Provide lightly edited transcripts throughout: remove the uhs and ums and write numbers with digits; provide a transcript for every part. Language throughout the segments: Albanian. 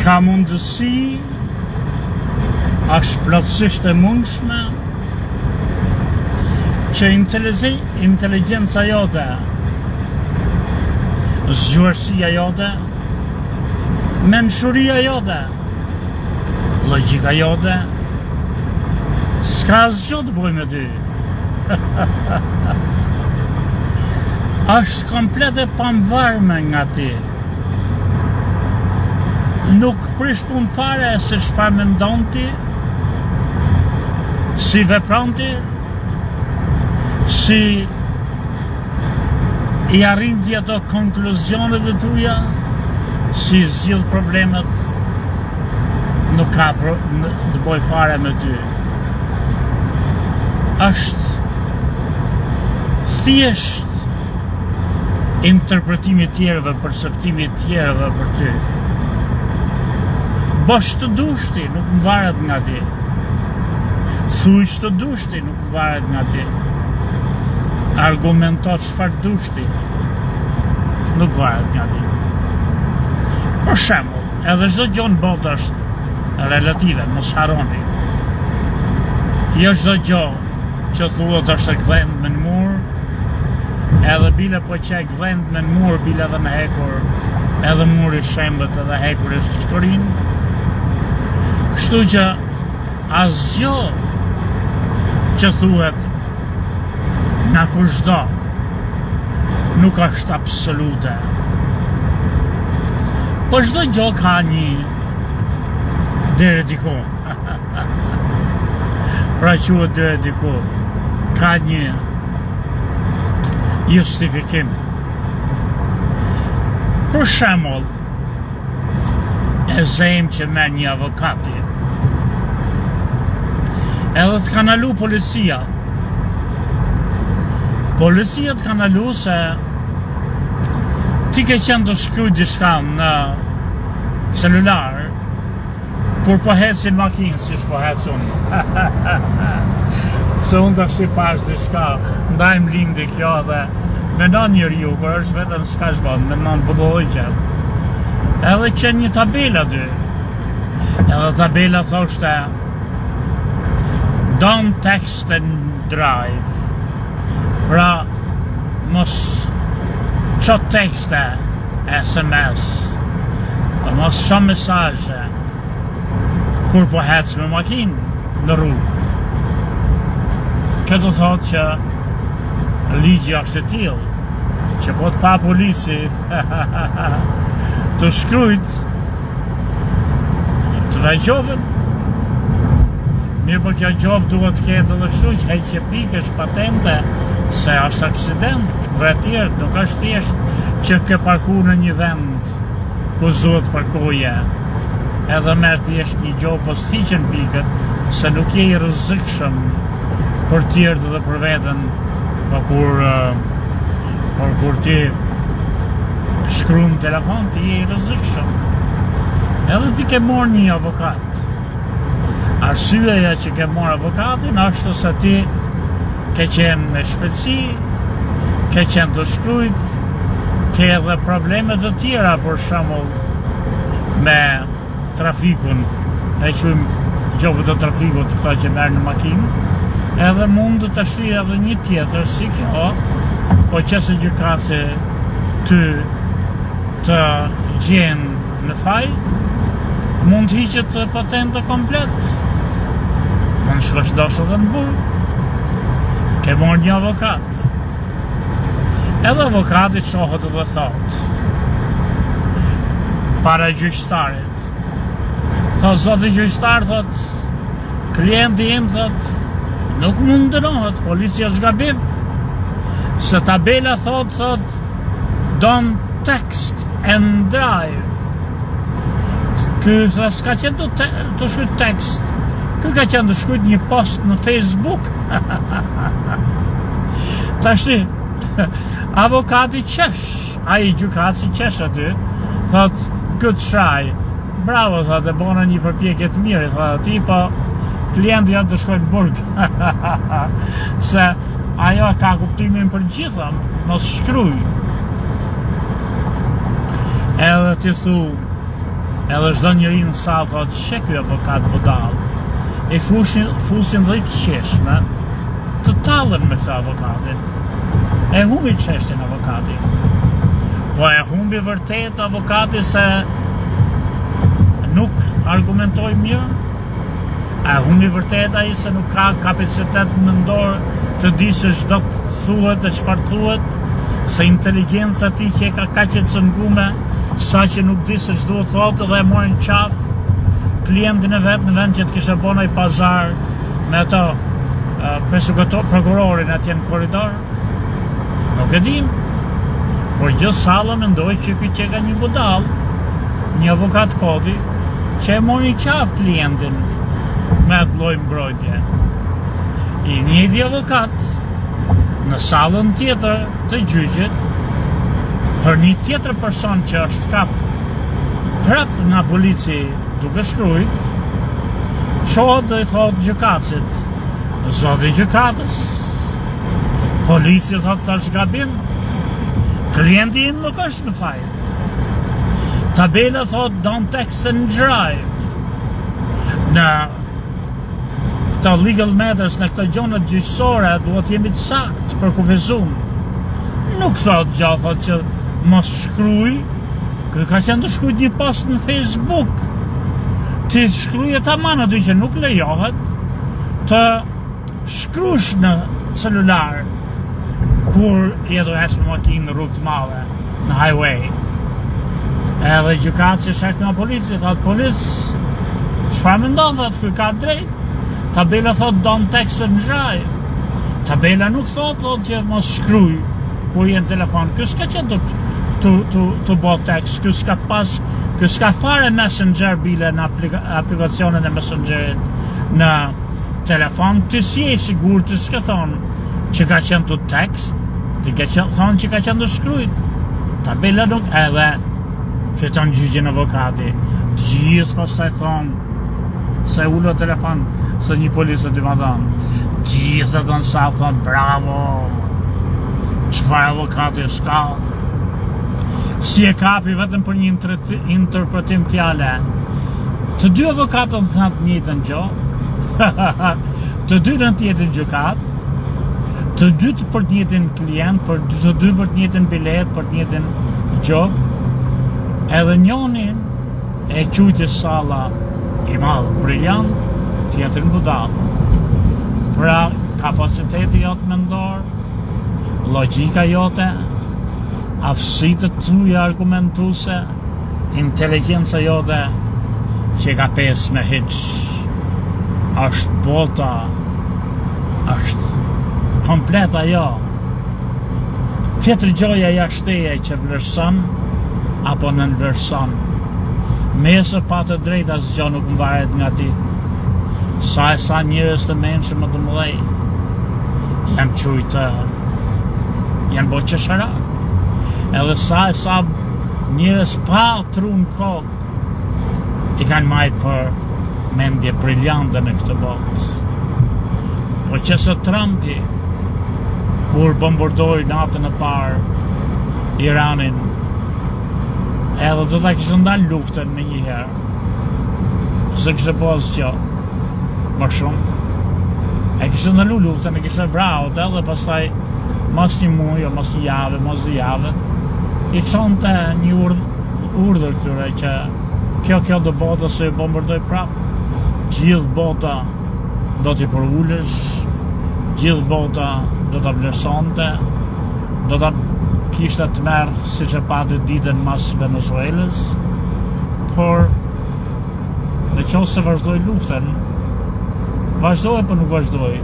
ka mundësi, është plotësisht e mundshme që inteligjenca jote, zgjuarësia jote, mençuria jote, logjika jote, s'ka asgjë të bëjë me ty. Është komplet e pavarme nga ti. Nuk prish punë fare se çfarë mendon ti, si vepron ti, si i arrin ti ato konkluzionet e tuja, si zgjidh problemet, nuk ka të bëj fare me ty. Është thjesht interpretimi tjerëve, perceptimi tjerëve për ty. Bosh të dushti, nuk më varet nga ti. Thuj që të dushti, nuk më varet nga ti. Argumento çfarë dushti, nuk varet nga ti. Për shembull, edhe çdo gjë në botë është relative, mos harroni. Jo çdo gjë që thuhet është e gdhend me në mur, edhe bile po që e gdhend me në mur, bile edhe me hekur, edhe muri shembët edhe hekur e shkërin. Kështu që asgjë që thuhet nga kushdo nuk është absolute. Po çdo gjë ka një deri diku. Pra quhet deri diku. Ka një justifikim. Për shembull, e zem që merr një avokati, edhe të kanalu policia. Policia të kanalu se ti ke qenë të shkruaj diçka në celular kur po hecin makinë, si po hec unë. Se unë tash i pash diçka, ndajmë lindi kjo dhe mendon njeriu kur është vetëm s'ka zhvon, mendon budolliqe. Edhe që një tabela aty. Edhe tabela thoshte don't text and drive. Pra mos ço tekste SMS, mos ço mesazhe kur po hec me makinë në rrugë. Këtë do thotë që ligji është e tillë që po të pa polici të shkrujt të dhe gjobën. Mirë po kjo gjobë duhet të ketë edhe kështu që heqje pikesh, patente, se është aksident, vërtet nuk është thjesht që ke parku në një vend ku duhet parkoje, edhe merr thjesht një gjobë po stiqen pikët, se nuk je i rrezikshëm për tjerët dhe për veten, por kur ti shkruan në telefon, ti je i rrezikshëm. Edhe ti ke marrë një avokat. Arsyeja që ke marrë avokatin është se ti ke qenë me shpejtësi, ke qenë të shkrujt, ke edhe probleme të tjera, për shembull me trafikun, e quajmë gjobët e trafikut, këta që merr në makinë, edhe mund të shtyjë edhe një tjetër si kjo, po qëse gjykatësi ty të gjenë në faj, mund të hiqet patente komplet. Mund shkosh dashur edhe në burg. Ke marrë një avokat. Edhe avokati çohet edhe thot para gjyqtarit. Thot zoti gjyqtar, thot klienti im, thot nuk mund dënohet, policia është gabim. Se tabela thot don't text and drive. Ky s'ka qenë të shkruaj tekst. Ky ka qenë të shkruaj një post në Facebook. Tashti, avokati qesh, ai gjykatësi qesh aty, thot good try. Bravo, thot, e bona një përpjekje të mirë, thot, ti po klienti janë të shkojnë në burg. Se ajo ka kuptimin për gjitha, mos shkruaj. Edhe ti thu, Edhe çdo njeri në sallë thotë, "Çe ky avokat budall." E fusin 10 qeshme, të tallën me këtë avokatin. E humbi çështjen avokati. Po e humbi vërtet avokati se nuk argumentoi mirë? E humbi vërtet ai se nuk ka kapacitet mendor të di se çdo thuhet e çfarë thuhet, se inteligjenca ti që e ka kaq e cëngume, sa që nuk di se ç'duhet thotë dhe e morin qaf klientin e vet në vend që të kishte bënë ai pazar me ato prokurorin atje në korridor. Nuk e dim, por gjithë salla mendoi që ky që ka një budall, një avokat kodi, që e mori qaf klientin me atë lloj mbrojtje. I njëjti avokat në sallën tjetër të gjyqit për një tjetër person që është kap prap nga polici duke shkrujt, qohet dhe i thot gjykatësit, "Zoti gjykatës, polici thot sa është gabim, klienti im nuk është në faj. Tabela thot don't text and drive." Në këto legal matters, në këto gjonat gjyqësore, duhet jemi të sakt për kufizum. Nuk thot gjatë, thot që mos shkruj, kë ka qenë të shkruj një post në Facebook. Ti shkruje tamam aty që nuk lejohet të shkrush në celular kur je do hes me makinë në rrugë të madhe, në highway. Edhe gjykatësi shak nga polici, thot polic, çfarë mendon, thot ky ka drejt. Tabela thot don't text and drive. Tabela nuk thot që mos shkruj kur je në telefon. Ky s'ka qenë të bo tekst, ky s'ka fare messenger bile në aplikacionin e messengerit në telefon, ti si e sigur të s'ka thonë që ka qenë të tekst, ti ka thonë që ka qenë të shkrujt. Tabela nuk edhe fiton gjyqin avokati. Të gjithë pastaj thonë se ullo telefon, se një policë të ma thonë. Gjithë të në sa thonë, bravo, çfarë avokati s'ka. Si e kapi vetëm për një interpretim fjale. Të dy avokatën thënë njëjtën gjë, të dy në të njëjtin gjykat, të dy për të njëjtin klient, të dy për të njëjtin bilet, për të njëjtin gjë, edhe njonin e quajti salla i madh briljant, tjetrin budall. Pra kapaciteti jot mendor, logjika jote, aftësitë tuaja argumentuese, inteligjenca jote që ka pesë me hiç. Është bota, është komplet ajo. Tjetër gjoja jashteje që vlerëson apo nënvlerëson. Mesë pa të drejtë asgjë nuk mbahet nga ti. Sa njerëz të mençur më të mëdhej janë qujtë, janë bo qeshara. Edhe sa njerëz pa tru në kokë i kanë majtë për mendje briljante në këtë botë. Po që së Trumpi, kur bombardoi natën e parë Iranin, edhe do ta kishte ndalë luftën me njëherë. Se kishte pas që më shumë. E kishte ndalu luftën, e kishte vrarë edhe pastaj mos një muaj, o mos një javë, mos 2 javë, i çonte një urdhër këtyre që kjo do bota se bombardoi prapë. Gjithë bota do t'i përullësh, gjithë bota do t'a vlerësonte, do t'a kishte të merë si që pati ditën mas Venezuelës, por në qoftë se vazhdoj luftën, vazhdoj për nuk vazhdoj,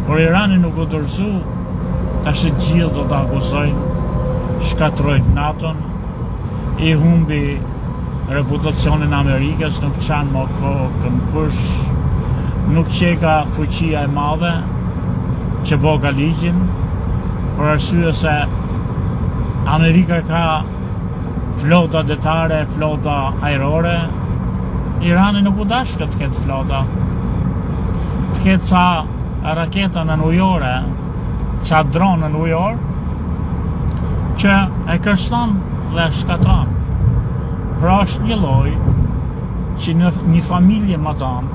por Irani nuk u dorëzu, tash gjithë do t'a akuzojnë, shkatrojnë NATO-n, i humbi reputacionin Amerikës, nuk qanë më kokën kush, nuk qeka fuqia e madhe që boka ligjin, për arsye se Amerika ka flota detare, flota ajrore, Irani nuk u dashkë të ketë flota, të ketë ca raketa në ujore, ca dronë në ujor, që e kërcënon dhe shkatron. Pra është një lloj që në një familje më tonë,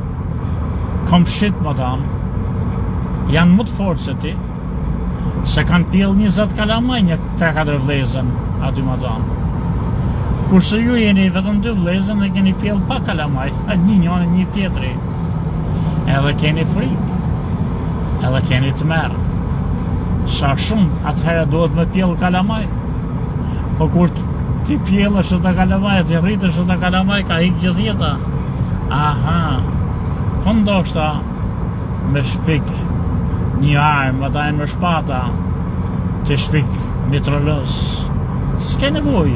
komshit më tonë, janë më të fortë se ti, se kanë pjell 20 kalamaj një 3-4 vlezën aty më tonë. Kurse ju jeni vetëm 2 vlezën dhe keni pjell pa kalamaj, njëri një tjetri. Edhe keni frikë, edhe keni të merë. Sa shumë, atëherë duhet me pjell kalamaj. Po kur ti pjellësh të kalamaj, ti rritësh të kalamaj, ka hikë gjithë jeta. Aha, po ndoshta me shpik një armë, ata e në shpata, të shpik mitrolës. S'ke nevoj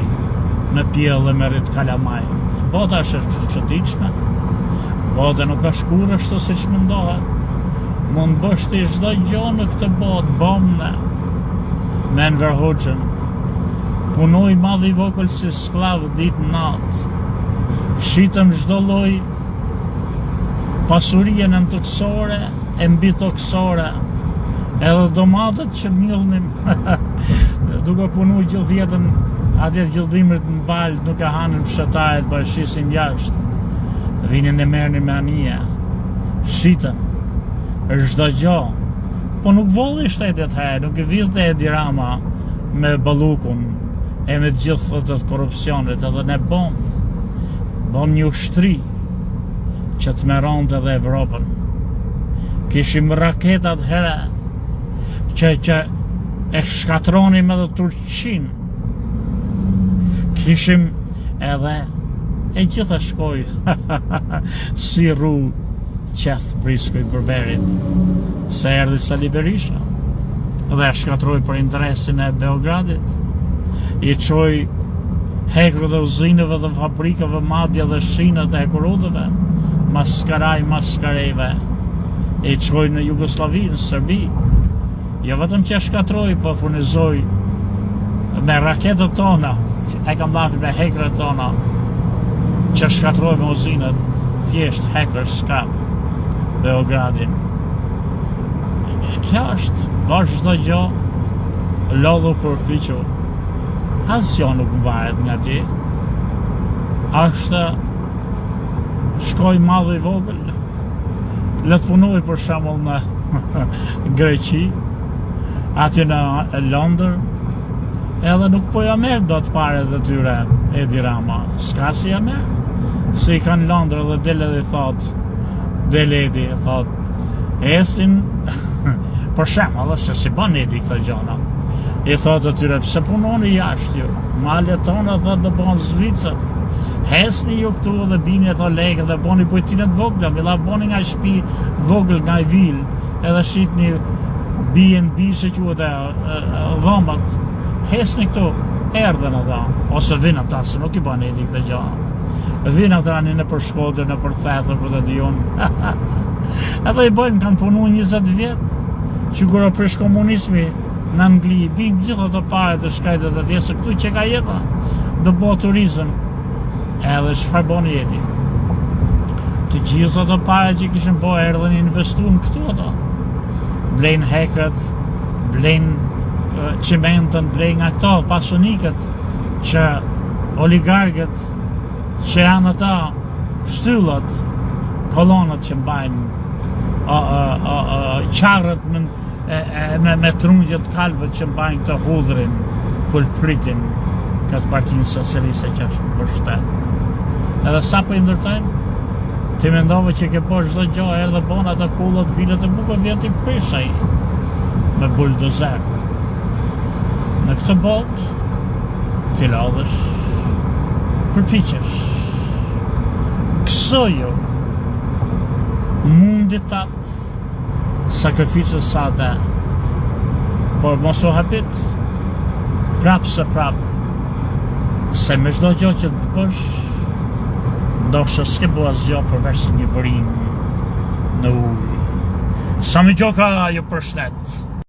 me pjellë me rritë kalamaj. Bota është çuditshme. Bota nuk është kur ashtu si që mëndohet. Mund bësh ti çdo gjë në këtë botë, bomne. Me në Verhoxhen. Punoj madh i vogël si sklav ditë natë. Shitëm çdo lloj pasurie në toksore, e mbi toksore. Edhe domatet që millnim duke punu gjithë jetën atje gjithdimrit në balë, nuk e hanin fshetaret, po e shisin jashtë. Vinin e merrnin me anije. Shitën. Çdo gjë. Po nuk volli shteti atëherë, nuk e villte Edi Rama me ballukun e me të gjithë të korrupsionit, edhe ne bom një ushtri që të meronte edhe Evropën. Kishim raketat herë që e shkatronim edhe Turqinë. Kishim edhe e gjitha shkoj si rrugë qeth Priskoj Berberit, se erdhi Sali Berisha dhe e shkatroi për interesin e Beogradit. I çoi hekër dhe uzinëve dhe fabrikave, madje dhe shinët e kurudhëve, maskarejve, i çoi në Jugosllavi, në Serbi. Jo vetëm që e shkatroi, po furnizoi me raketët tona, e kam dhafi me hekërët tona, që shkatroi me uzinët, thjesht hekër shkap Beogradin. Kjo është, bash çdo gjë, lodhu për piqu. Asgjë nuk varet nga ti. Është shkoj madh i vogël. Le të punoj për shembull në Greqi, atje në Londër, edhe nuk po ja merr dot paret e tyre Edi Rama. S'ka si ja merr. Se i kanë Londër dhe del edhe thot, Edi thot, esin për shembull, se si bën Edi këto gjëra. I thot atyre, pse punoni jashtë ju? Malet tona thot do bën Zvicër. Hesni ju këtu dhe bini ato lekë dhe boni bujtinët vogla, milla boni nga shtëpi vogël nga i vil, edhe shitni B&B që quhet dhomat. Hesni këtu, erdhen ata, ose vinë ata, se nuk i bën Edi këtë gjë. Vinë ata në për Shkodër, në për Thethër, për të dion. Edhe i bëjnë, kanë punu 20 vjetë, që kërë prish komunizmi në Angli, binë gjithë ato pare të shkajtet atje, se këtu që ka jeta, do bo turizm, edhe çfarë boni Edi. Të gjithë ato pare që kishin bo, erdhen investuan këtu ato. Blejnë hekret, blejnë cimentën, blejnë nga këto, pasunikët, që oligarkët, që janë ata shtyllat, kolonat që mbajnë, qarët me trungjet kalbët që mbajnë të hudhrin, kulpritin, këtë partinë socialiste që është në pushtet. Edhe sa po i ndërtojnë, ti mendove që ke po çdo gjë, erdhe bon ata kullat, vilët e bukur, vjen ti prishaj me buldozer. Në këtë botë, ti lodhesh, përpiqesh, kësoju, mundit atë, sakrificës sate, por mos u hapit, prap se prap, se me çdo gjë që të bësh, ndoshta s'ke bu asgjë përveç një vërim në ujë. Sami Gjoka ju përshëndet.